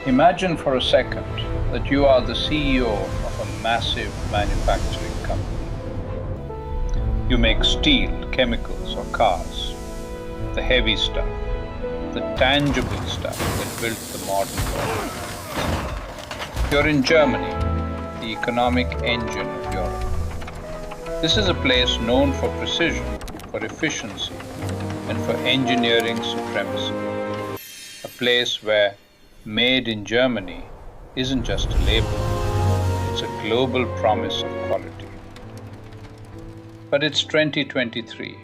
Imagine for a second that you are the CEO of a massive manufacturing company. You make steel, chemicals, or cars, the heavy stuff, the tangible stuff that built the modern world. You're in Germany, the economic engine of Europe. This is a place known for precision, for efficiency, and for engineering supremacy. A place where "Made in Germany" isn't just a label, it's a global promise of quality. But it's 2023.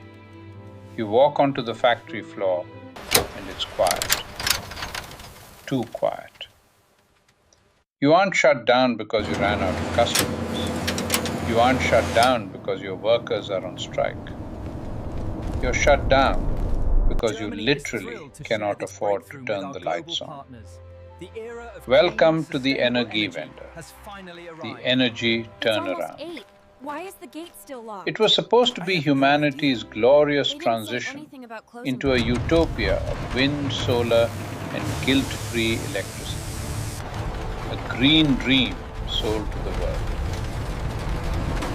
You walk onto the factory floor and it's quiet. Too quiet. You aren't shut down because you ran out of customers. You aren't shut down because your workers are on strike. You're shut down because you literally cannot afford to turn the lights on. Welcome to the Energiewende, the energy turnaround. Why is the gate still locked? It was supposed to be humanity's glorious transition into a utopia of wind, solar, and guilt-free electricity. A green dream sold to the world.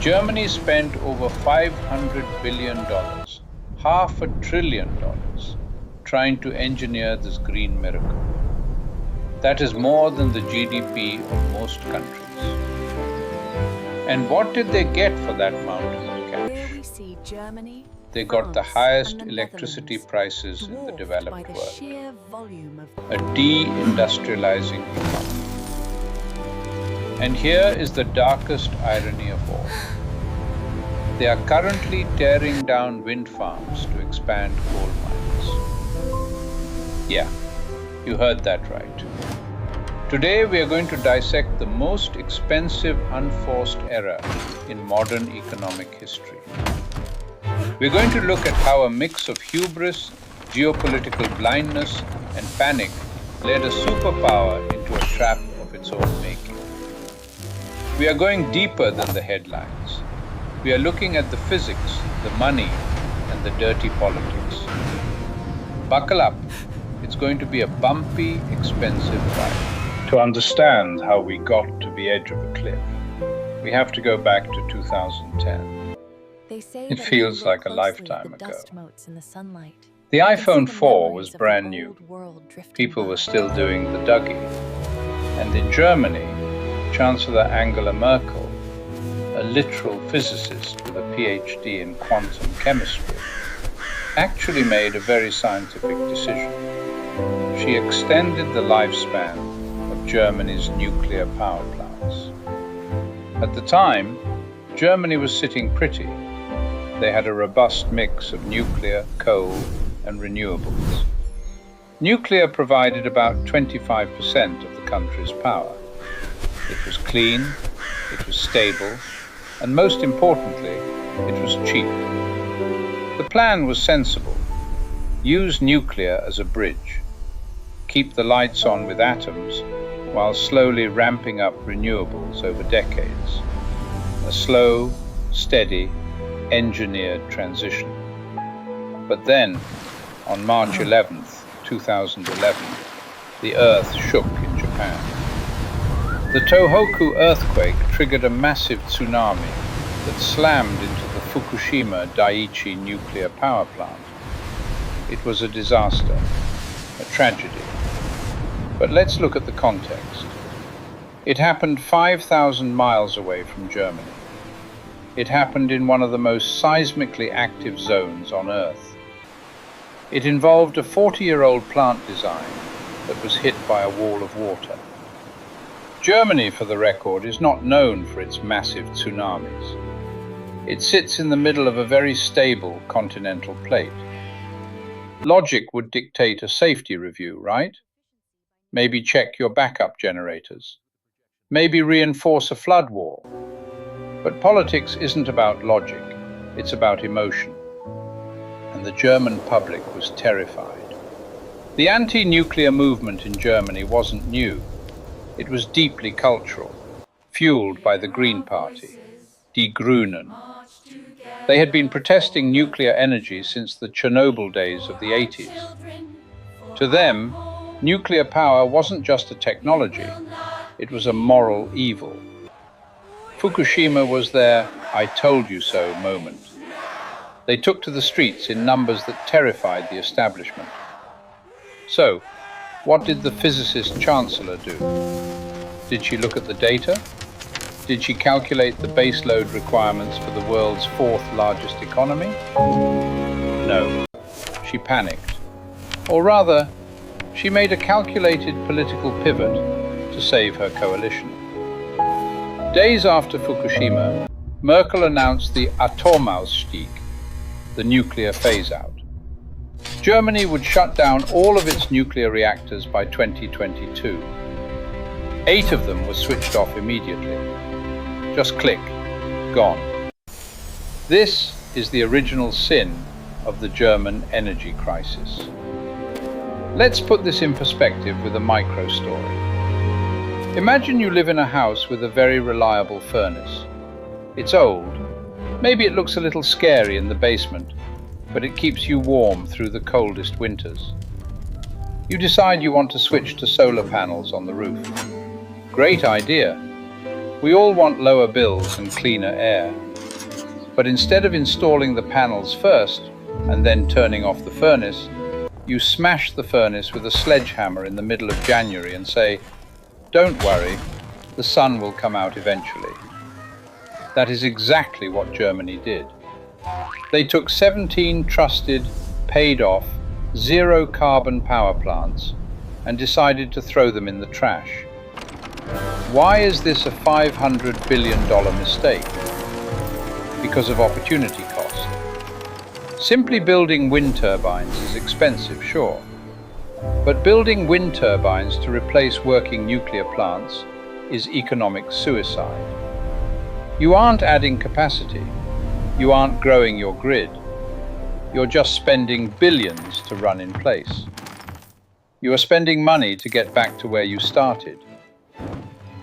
Germany spent over $500 billion, $500 billion, trying to engineer this green miracle. That is more than the GDP of most countries. And what did they get for that mountain of cash? Here we see Germany, They got the France, highest and the electricity Netherlands, prices in the dwarfed by developed the world. sheer volume of A de-industrializing economy. And here is the darkest irony of all. They are currently tearing down wind farms to expand coal mines. Yeah, you heard that right. Today we are going to dissect the most expensive unforced error in modern economic history. We're going to look at how a mix of hubris, geopolitical blindness, and panic led a superpower into a trap of its own making. We are going deeper than the headlines. We are looking at the physics, the money, and the dirty politics. Buckle up. It's going to be a bumpy, expensive ride. To understand how we got to the edge of a cliff, we have to go back to 2010. They say It that feels if you look like a closely at lifetime the ago. dust motes in the sunlight, The you can see iPhone the 4 memories was of the brand new. old world drifting People by. were still doing the Dougie. And in Germany, Chancellor Angela Merkel, a literal physicist with a PhD in quantum chemistry, actually made a very scientific decision. She extended the lifespan of Germany's nuclear power plants. At the time, Germany was sitting pretty. They had a robust mix of nuclear, coal, and renewables. Nuclear provided about 25% of the country's power. It was clean, it was stable, and most importantly, it was cheap. The plan was sensible. Use nuclear as a bridge. Keep the lights on with atoms while slowly ramping up renewables over decades. A slow, steady, engineered transition. But then, on March 11th, 2011, the Earth shook in Japan. The Tohoku earthquake triggered a massive tsunami that slammed into the Fukushima Daiichi nuclear power plant. It was a disaster, a tragedy. But let's look at the context. It happened 5,000 miles away from Germany. It happened in one of the most seismically active zones on Earth. It involved a 40-year-old plant design that was hit by a wall of water. Germany, for the record, is not known for its massive tsunamis. It sits in the middle of a very stable continental plate. Logic would dictate a safety review, right? Maybe check your backup generators. Maybe reinforce a flood wall. But politics isn't about logic, it's about emotion. And the German public was terrified. The anti-nuclear movement in Germany wasn't new. It was deeply cultural, fueled by the Green Party, Die Grünen. They had been protesting nuclear energy since the Chernobyl days of the 80s. To them, Nuclear power wasn't just a technology, it was a moral evil. Fukushima was their "I told you so" moment. They took to the streets in numbers that terrified the establishment. So, what did the physicist chancellor do? Did she look at the data? Did she calculate the baseload requirements for the world's fourth largest economy? No. She panicked. Or rather, she made a calculated political pivot to save her coalition. Days after Fukushima, Merkel announced the Atomausstieg, the nuclear phase-out. Germany would shut down all of its nuclear reactors by 2022. 8 of them were switched off immediately. Just click, gone. This is the original sin of the German energy crisis. Let's put this in perspective with a micro story. Imagine you live in a house with a very reliable furnace. It's old. Maybe it looks a little scary in the basement, but it keeps you warm through the coldest winters. You decide you want to switch to solar panels on the roof. Great idea. We all want lower bills and cleaner air. But instead of installing the panels first and then turning off the furnace, you smash the furnace with a sledgehammer in the middle of January and say, "Don't worry, the sun will come out eventually." That is exactly what Germany did. They took 17 trusted, paid-off, zero-carbon power plants and decided to throw them in the trash. Why is this a $500 billion mistake? Because of opportunity cost. Simply building wind turbines is expensive, sure. But building wind turbines to replace working nuclear plants is economic suicide. You aren't adding capacity. You aren't growing your grid. You're just spending billions to run in place. You are spending money to get back to where you started.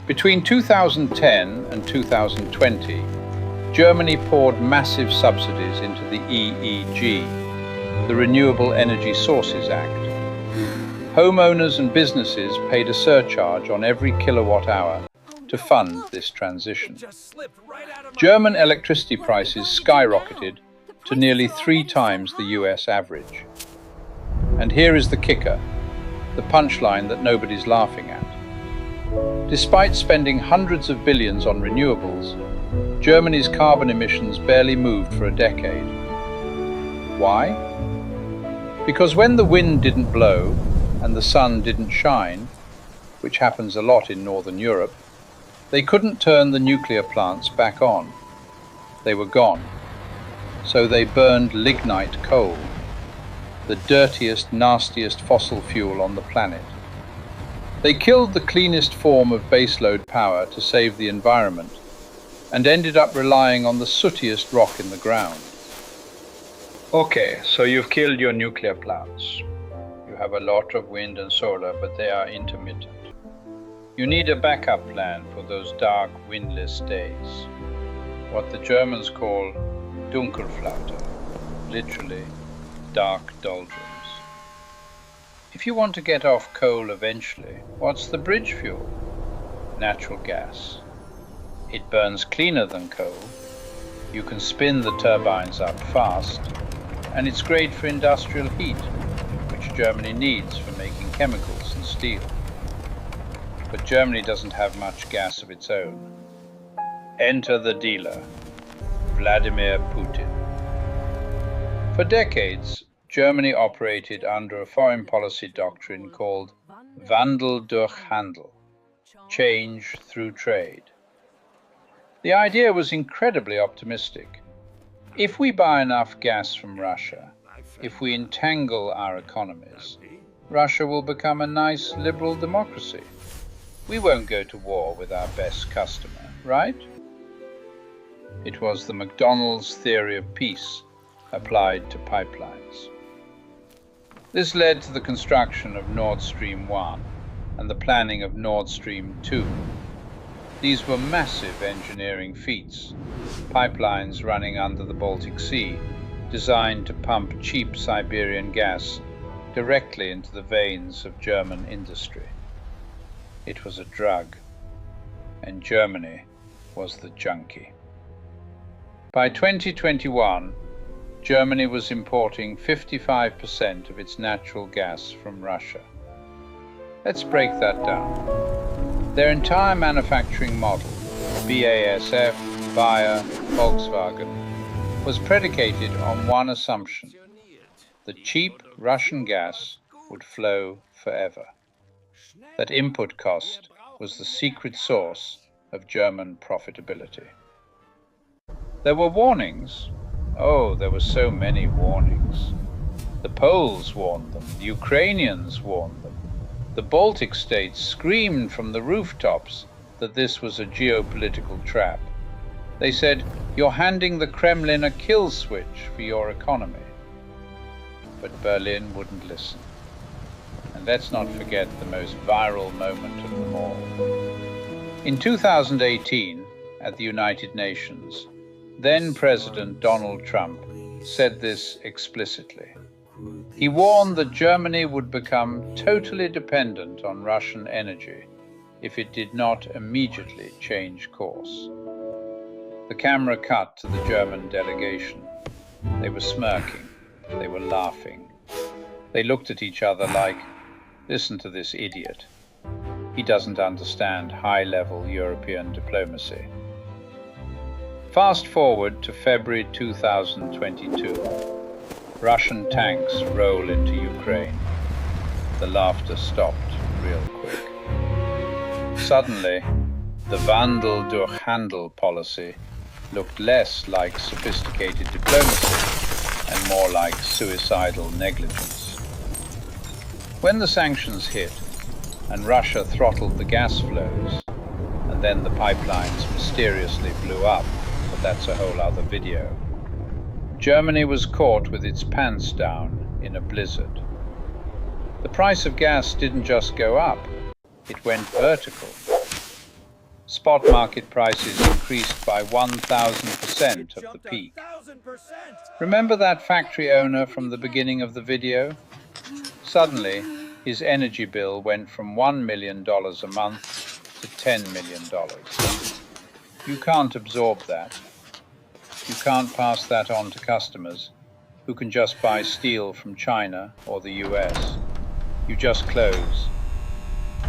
Between 2010 and 2020, Germany poured massive subsidies into the EEG, the Renewable Energy Sources Act. Homeowners and businesses paid a surcharge on every kilowatt hour to fund this transition. German electricity prices skyrocketed to nearly 3 times the US average. And here is the kicker, the punchline that nobody's laughing at. Despite spending hundreds of billions on renewables, Germany's carbon emissions barely moved for a decade. Why? Because when the wind didn't blow and the sun didn't shine, which happens a lot in Northern Europe, they couldn't turn the nuclear plants back on. They were gone. So they burned lignite coal, the dirtiest, nastiest fossil fuel on the planet. They killed the cleanest form of baseload power to save the environment and ended up relying on the sootiest rock in the ground. Okay, so you've killed your nuclear plants. You have a lot of wind and solar, but they are intermittent. You need a backup plan for those dark, windless days. What the Germans call Dunkelflaute, literally dark doldrums. If you want to get off coal eventually, what's the bridge fuel? Natural gas. It burns cleaner than coal. You can spin the turbines up fast, and it's great for industrial heat, which Germany needs for making chemicals and steel. But Germany doesn't have much gas of its own. Enter the dealer, Vladimir Putin. For decades, Germany operated under a foreign policy doctrine called Wandel durch Handel, change through trade. The idea was incredibly optimistic. If we buy enough gas from Russia, if we entangle our economies, Russia will become a nice liberal democracy. We won't go to war with our best customer, right? It was the McDonald's theory of peace applied to pipelines. This led to the construction of Nord Stream 1 and the planning of Nord Stream 2. These were massive engineering feats, pipelines running under the Baltic Sea, designed to pump cheap Siberian gas directly into the veins of German industry. It was a drug, and Germany was the junkie. By 2021, Germany was importing 55% of its natural gas from Russia. Let's break that down. Their entire manufacturing model, BASF, Bayer, Volkswagen, was predicated on one assumption: the cheap Russian gas would flow forever. That input cost was the secret source of German profitability. There were warnings. Oh, there were so many warnings. The Poles warned them, the Ukrainians warned them. The Baltic states screamed from the rooftops that this was a geopolitical trap. They said, "You're handing the Kremlin a kill switch for your economy." But Berlin wouldn't listen. And let's not forget the most viral moment of them all. In 2018, at the United Nations, then President Donald Trump said this explicitly. He warned that Germany would become totally dependent on Russian energy if it did not immediately change course. The camera cut to the German delegation. They were smirking. They were laughing. They looked at each other like, "Listen to this idiot. He doesn't understand high-level European diplomacy." Fast forward to February 2022. Russian tanks roll into Ukraine. The laughter stopped real quick. Suddenly, the Wandel durch Handel policy looked less like sophisticated diplomacy and more like suicidal negligence. When the sanctions hit and Russia throttled the gas flows, and then the pipelines mysteriously blew up, but that's a whole other video, Germany was caught with its pants down in a blizzard. The price of gas didn't just go up, it went vertical. Spot market prices increased by 1,000% of the peak. Remember that factory owner from the beginning of the video? Suddenly, his energy bill went from $1 million a month to $10 million. You can't absorb that. You can't pass that on to customers who can just buy steel from China or the US. You just close.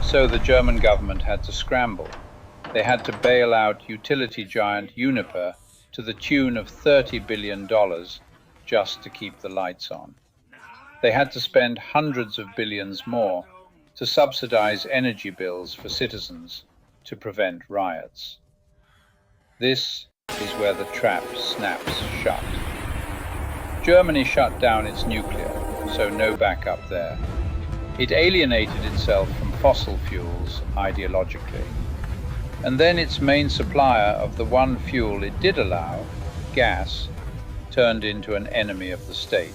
So the German government had to scramble. They had to bail out utility giant Uniper to the tune of $30 billion just to keep the lights on. They had to spend hundreds of billions more to subsidize energy bills for citizens to prevent riots. This is where the trap snaps shut. Germany shut down its nuclear, so no backup there. It alienated itself from fossil fuels ideologically. And then its main supplier of the one fuel it did allow, gas, turned into an enemy of the state.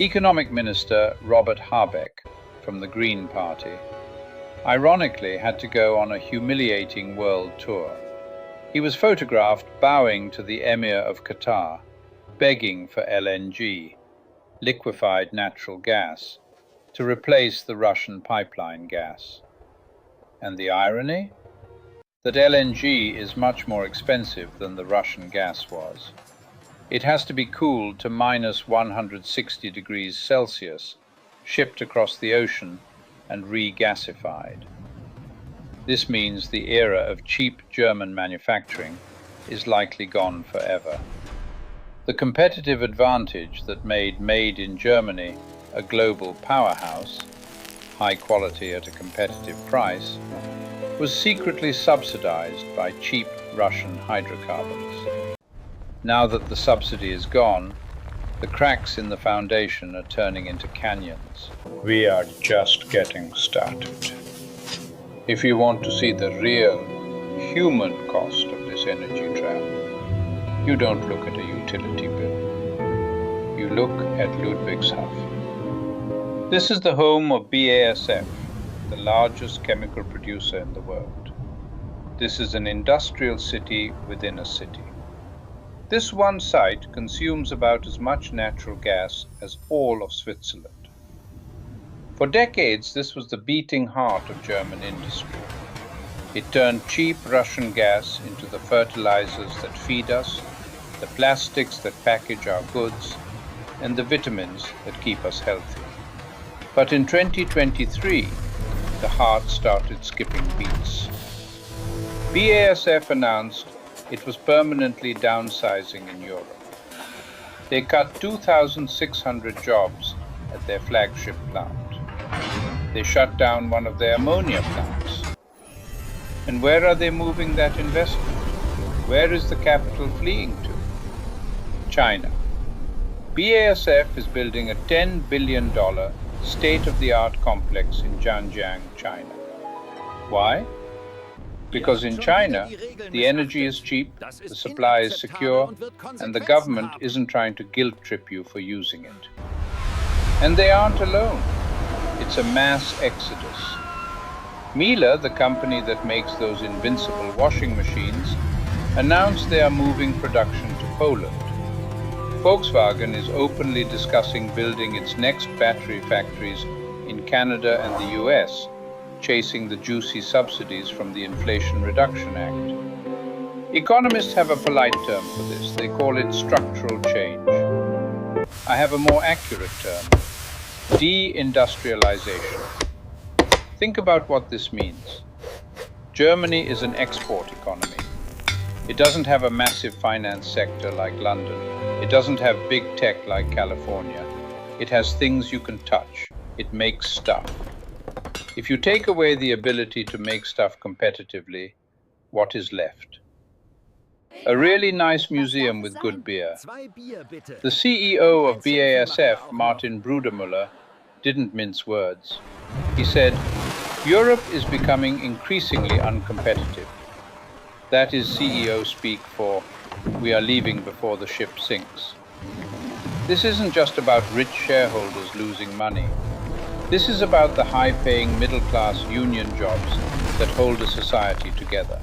Economic Minister Robert Habeck, from the Green Party, ironically had to go on a humiliating world tour. He was photographed bowing to the Emir of Qatar, begging for LNG, liquefied natural gas, to replace the Russian pipeline gas. And the irony? That LNG is much more expensive than the Russian gas was. It has to be cooled to minus 160 degrees Celsius, shipped across the ocean, and regasified. This means the era of cheap German manufacturing is likely gone forever. The competitive advantage that made in Germany a global powerhouse, high quality at a competitive price, was secretly subsidized by cheap Russian hydrocarbons. Now that the subsidy is gone, the cracks in the foundation are turning into canyons. We are just getting started. If you want to see the real human cost of this energy trap, you don't look at a utility bill. You look at Ludwigshafen. This is the home of BASF, the largest chemical producer in the world. This is an industrial city within a city. This one site consumes about as much natural gas as all of Switzerland. For decades, this was the beating heart of German industry. It turned cheap Russian gas into the fertilizers that feed us, the plastics that package our goods, and the vitamins that keep us healthy. But in 2023, the heart started skipping beats. BASF announced it was permanently downsizing in Europe. They cut 2,600 jobs at their flagship plant. They shut down one of their ammonia plants. And where are they moving that investment? Where is the capital fleeing to? China. BASF is building a $10 billion state-of-the-art complex in Zhanjiang, China. Why? Because in China, the energy is cheap, the supply is secure, and the government isn't trying to guilt-trip you for using it. And they aren't alone. It's a mass exodus. Miele, the company that makes those invincible washing machines, announced they are moving production to Poland. Volkswagen is openly discussing building its next battery factories in Canada and the US, chasing the juicy subsidies from the Inflation Reduction Act. Economists have a polite term for this. They call it structural change. I have a more accurate term: deindustrialization. Think about what this means. Germany is an export economy. It doesn't have a massive finance sector like London. It doesn't have big tech like California. It has things you can touch. It makes stuff. If you take away the ability to make stuff competitively, what is left? A really nice museum with good beer. The CEO of BASF, Martin Brudermüller, didn't mince words. He said, "Europe is becoming increasingly uncompetitive." That is CEO speak for, "We are leaving before the ship sinks." This isn't just about rich shareholders losing money. This is about the high-paying middle-class union jobs that hold a society together.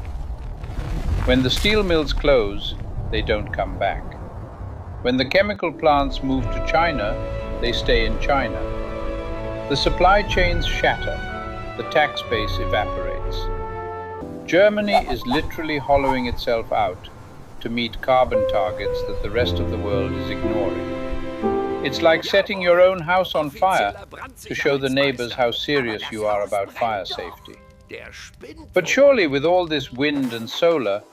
When the steel mills close, they don't come back. When the chemical plants move to China, they stay in China. The supply chains shatter. The tax base evaporates. Germany is literally hollowing itself out to meet carbon targets that the rest of the world is ignoring. It's like setting your own house on fire to show the neighbors how serious you are about fire safety. But surely with all this wind and solar,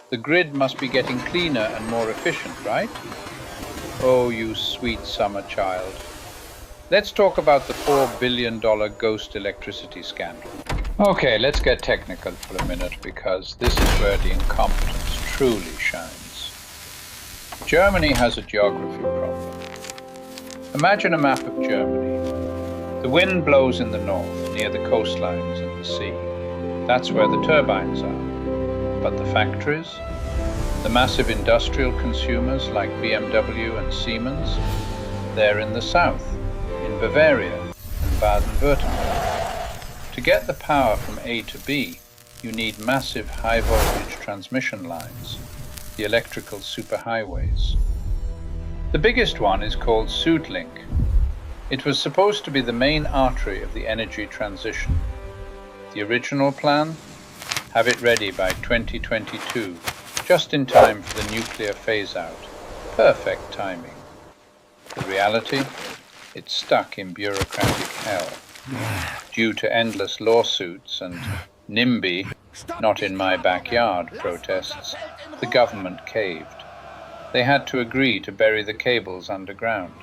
the grid must be getting cleaner and more efficient, right? Oh, you sweet summer child. Let's talk about the $4 billion ghost electricity scandal. Okay, let's get technical for a minute, because this is where the incompetence truly shines. Germany has a geography problem. Imagine a map of Germany. The wind blows in the north, near the coastlines and the sea. That's where the turbines are. But the factories, the massive industrial consumers like BMW and Siemens, they're in the south, in Bavaria and Baden-Württemberg. To get the power from A to B, you need massive high-voltage transmission lines, the electrical superhighways. The biggest one is called Südlink. It was supposed to be the main artery of the energy transition. The original plan? Have it ready by 2022, just in time for the nuclear phase-out. Perfect timing. The reality? It's stuck in bureaucratic hell. Due to endless lawsuits and NIMBY, not in my backyard protests, the government caved. They had to agree to bury the cables underground.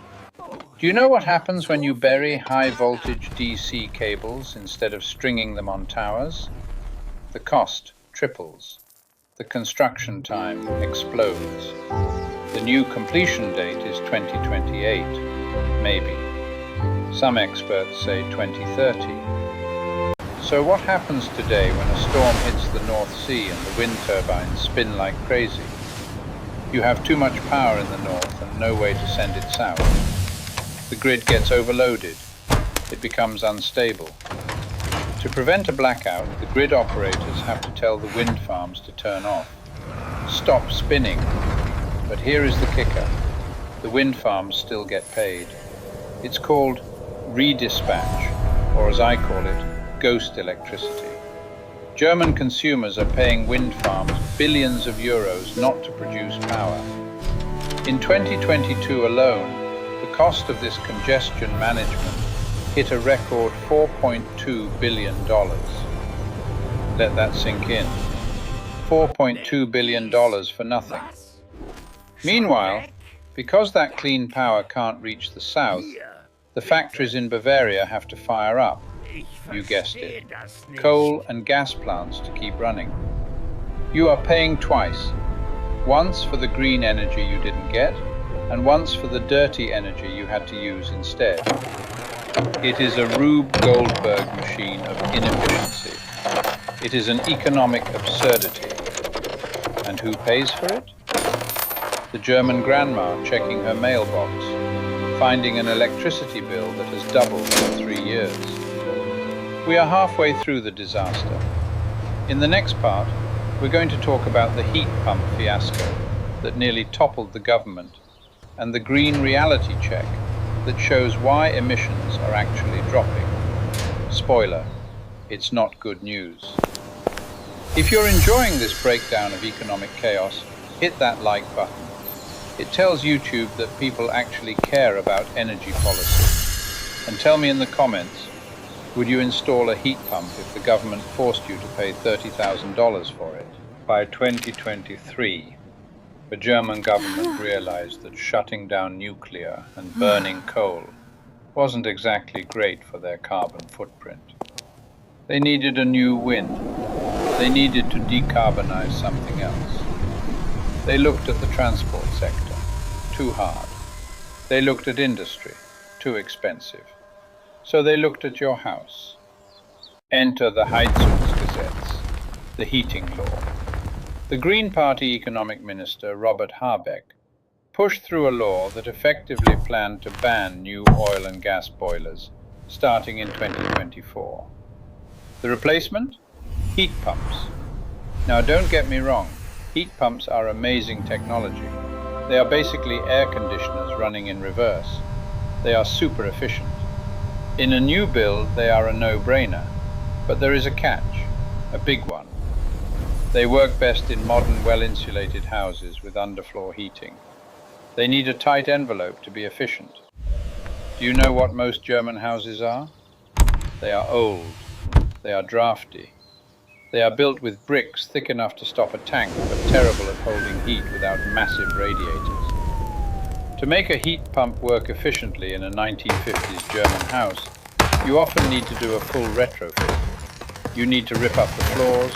Do you know what happens when you bury high-voltage DC cables instead of stringing them on towers? The cost triples. The construction time explodes. The new completion date is 2028, maybe. Some experts say 2030. So what happens today when a storm hits the North Sea and the wind turbines spin like crazy? You have too much power in the north and no way to send it south. The grid gets overloaded. It becomes unstable. To prevent a blackout, the grid operators have to tell the wind farms to turn off. Stop spinning. But here is the kicker. The wind farms still get paid. It's called redispatch. or as I call it, ghost electricity. German consumers are paying wind farms billions of euros not to produce power. In 2022 alone, the cost of this congestion management hit a record $4.2 billion. Let that sink in. $4.2 billion for nothing. Meanwhile, because that clean power can't reach the south, the factories in Bavaria have to fire up, you guessed it, coal and gas plants to keep running. You are paying twice, once for the green energy you didn't get, and once for the dirty energy you had to use instead. It is a Rube Goldberg machine of inefficiency. It is an economic absurdity. And who pays for it? The German grandma checking her mailbox, finding an electricity bill that has doubled in 3 years. We are halfway through the disaster. In the next part, we're going to talk about the heat pump fiasco that nearly toppled the government and the green reality check that shows why emissions are actually dropping. Spoiler, it's not good news. If you're enjoying this breakdown of economic chaos, hit that like button. It tells YouTube that people actually care about energy policy. And tell me in the comments, would you install a heat pump if the government forced you to pay $30,000 for it? By 2023, the German government realized that shutting down nuclear and burning coal wasn't exactly great for their carbon footprint. They needed a new wind. They needed to decarbonize something else. They looked at the transport sector, too hard. They looked at industry, too expensive. So they looked at your house. Enter the Heizungsgesetz, the heating law. The Green Party economic minister, Robert Habeck, pushed through a law that effectively planned to ban new oil and gas boilers, starting in 2024. The replacement? Heat pumps. Now don't get me wrong, heat pumps are amazing technology. They are basically air conditioners running in reverse. They are super efficient. In a new build, they are a no-brainer, but there is a catch, a big one. They work best in modern, well-insulated houses with underfloor heating. They need a tight envelope to be efficient. Do you know what most German houses are? They are old. They are drafty. They are built with bricks thick enough to stop a tank, but terrible at holding heat without massive radiators. To make a heat pump work efficiently in a 1950s German house, you often need to do a full retrofit. You need to rip up the floors,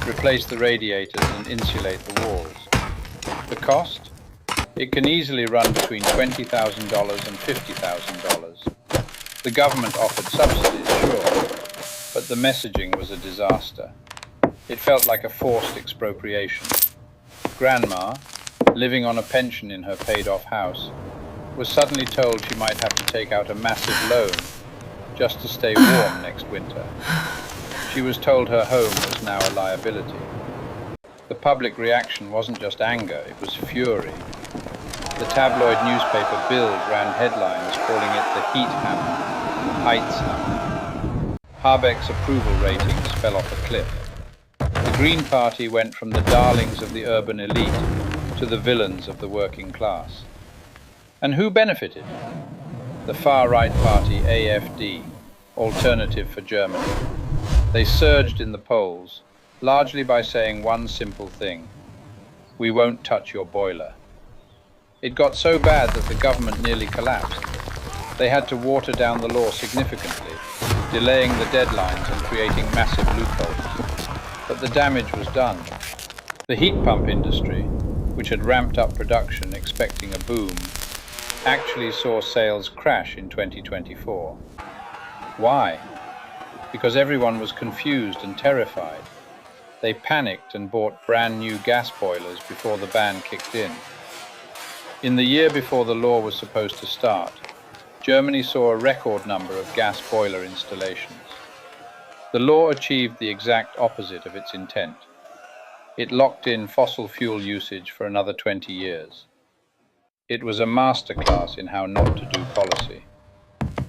replace the radiators and insulate the walls. The cost? It can easily run between $20,000 and $50,000. The government offered subsidies, sure, but the messaging was a disaster. It felt like a forced expropriation. Grandma, living on a pension in her paid-off house, was suddenly told she might have to take out a massive loan just to stay warm next winter. She was told her home was now a liability. The public reaction wasn't just anger, it was fury. The tabloid newspaper Bild ran headlines calling it the heat hammer, Heizhammer. Habeck's approval ratings fell off a cliff. The Green Party went from the darlings of the urban elite to the villains of the working class. And who benefited? The far-right party AfD, Alternative for Germany. They surged in the polls, largely by saying one simple thing: we won't touch your boiler. It got so bad that the government nearly collapsed. They had to water down the law significantly, delaying the deadlines and creating massive loopholes. But the damage was done. The heat pump industry, which had ramped up production expecting a boom, actually saw sales crash in 2024. Why? Because everyone was confused and terrified. They panicked and bought brand new gas boilers before the ban kicked in. In the year before the law was supposed to start, Germany saw a record number of gas boiler installations. The law achieved the exact opposite of its intent. It locked in fossil fuel usage for another 20 years. It was a masterclass in how not to do policy.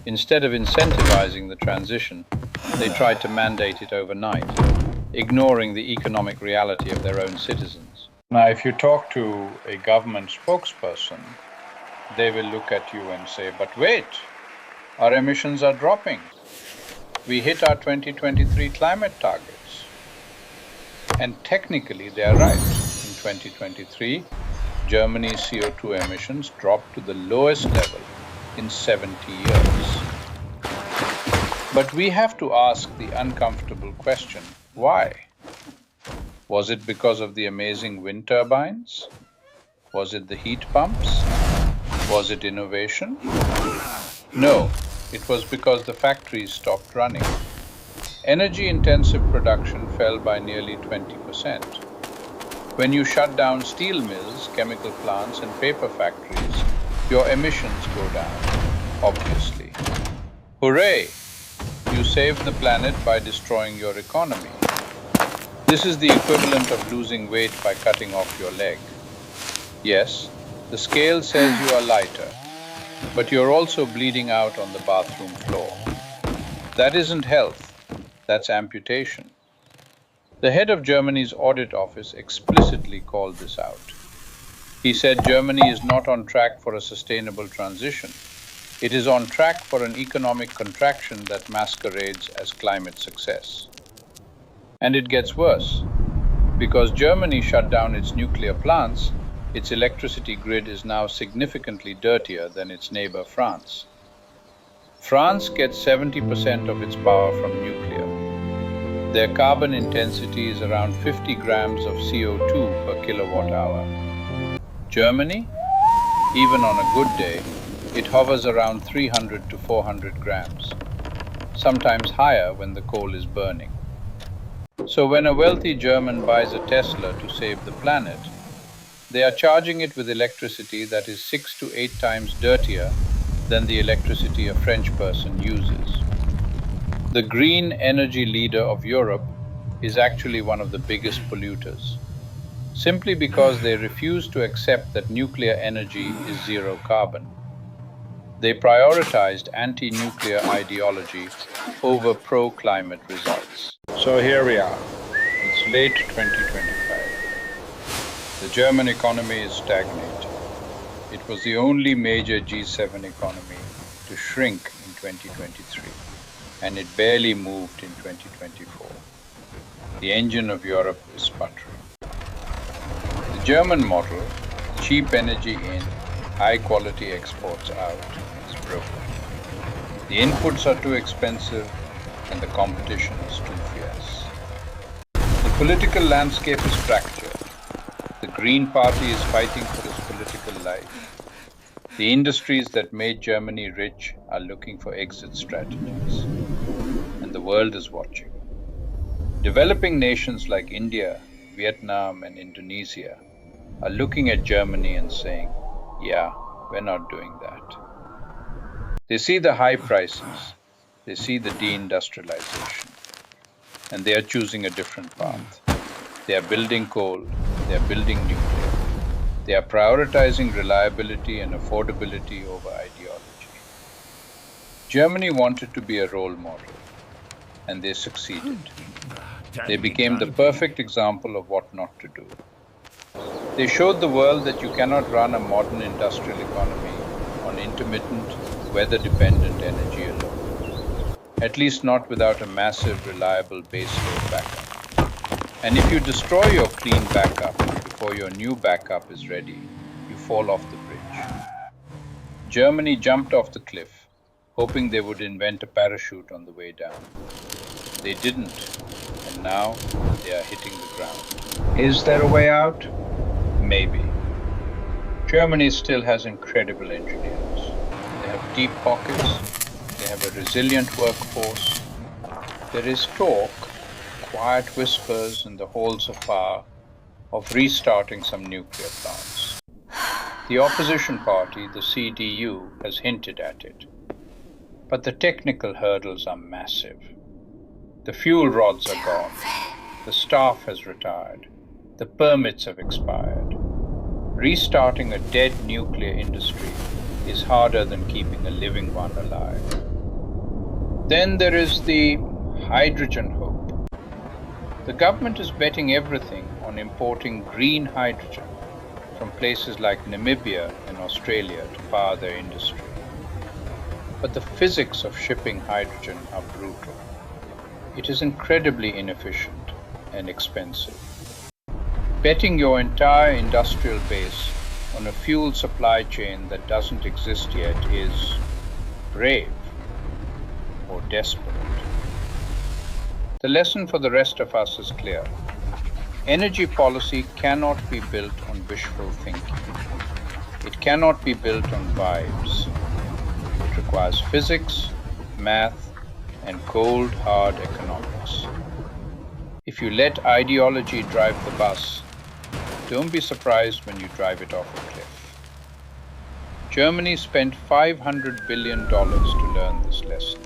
Instead of incentivizing the transition, they tried to mandate it overnight, ignoring the economic reality of their own citizens. Now, if you talk to a government spokesperson, they will look at you and say, but wait, our emissions are dropping. We hit our 2023 climate targets. And technically, they are right. In 2023, Germany's CO2 emissions dropped to the lowest level in 70 years. But we have to ask the uncomfortable question, why? Was it because of the amazing wind turbines? Was it the heat pumps? Was it innovation? No, it was because the factories stopped running. Energy-intensive production fell by nearly 20%. When you shut down steel mills, chemical plants, and paper factories, your emissions go down, obviously. Hooray! You saved the planet by destroying your economy. This is the equivalent of losing weight by cutting off your leg. Yes, the scale says you are lighter, but you're also bleeding out on the bathroom floor. That isn't health, that's amputation. The head of Germany's audit office explicitly called this out. He said Germany is not on track for a sustainable transition. It is on track for an economic contraction that masquerades as climate success. And it gets worse. Because Germany shut down its nuclear plants, its electricity grid is now significantly dirtier than its neighbor France. France gets 70% of its power from nuclear. Their carbon intensity is around 50 grams of CO2 per kilowatt hour. Germany, even on a good day, it hovers around 300 to 400 grams, sometimes higher when the coal is burning. So when a wealthy German buys a Tesla to save the planet, they are charging it with electricity that is 6 to 8 times dirtier than the electricity a French person uses. The green energy leader of Europe is actually one of the biggest polluters, simply because they refuse to accept that nuclear energy is zero carbon. They prioritized anti-nuclear ideology over pro-climate results. So here we are. It's late 2025. The German economy is stagnating. It was the only major G7 economy to shrink in 2023, and it barely moved in 2024. The engine of Europe is sputtering. The German model, cheap energy in, high-quality exports out, is broken. The inputs are too expensive, and the competition is too fierce. The political landscape is fractured. The Green Party is fighting for its political life. The industries that made Germany rich are looking for exit strategies. And the world is watching. Developing nations like India, Vietnam, and Indonesia are looking at Germany and saying, yeah, we're not doing that. They see the high prices, they see the deindustrialization, and they are choosing a different path. They are building coal, they are building nuclear. They are prioritizing reliability and affordability over ideology. Germany wanted to be a role model, and they succeeded. They became the perfect example of what not to do. They showed the world that you cannot run a modern industrial economy on intermittent, weather-dependent energy alone, at least not without a massive, reliable baseload backup. And if you destroy your clean backup before your new backup is ready, you fall off the bridge. Germany jumped off the cliff, hoping they would invent a parachute on the way down. They didn't, and now they are hitting the ground. Is there a way out? Maybe. Germany still has incredible engineers. They have deep pockets, they have a resilient workforce. There is talk, quiet whispers in the halls of power, of restarting some nuclear plants. The opposition party, the CDU, has hinted at it. But the technical hurdles are massive. The fuel rods are gone, the staff has retired, the permits have expired. Restarting a dead nuclear industry is harder than keeping a living one alive. Then there is the hydrogen hope. The government is betting everything on importing green hydrogen from places like Namibia and Australia to power their industry. But the physics of shipping hydrogen are brutal. It is incredibly inefficient and expensive. Betting your entire industrial base on a fuel supply chain that doesn't exist yet is brave or desperate. The lesson for the rest of us is clear. Energy policy cannot be built on wishful thinking. It cannot be built on vibes. It requires physics, math, and cold, hard economics. If you let ideology drive the bus, don't be surprised when you drive it off a cliff. Germany spent $500 billion to learn this lesson.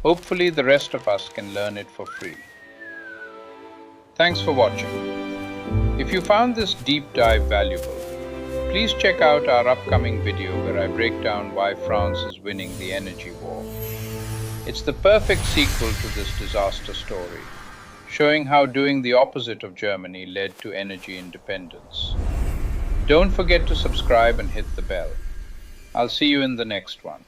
Hopefully, the rest of us can learn it for free. Thanks for watching. If you found this deep dive valuable, please check out our upcoming video where I break down why France is winning the energy war. It's the perfect sequel to this disaster story, showing how doing the opposite of Germany led to energy independence. Don't forget to subscribe and hit the bell. I'll see you in the next one.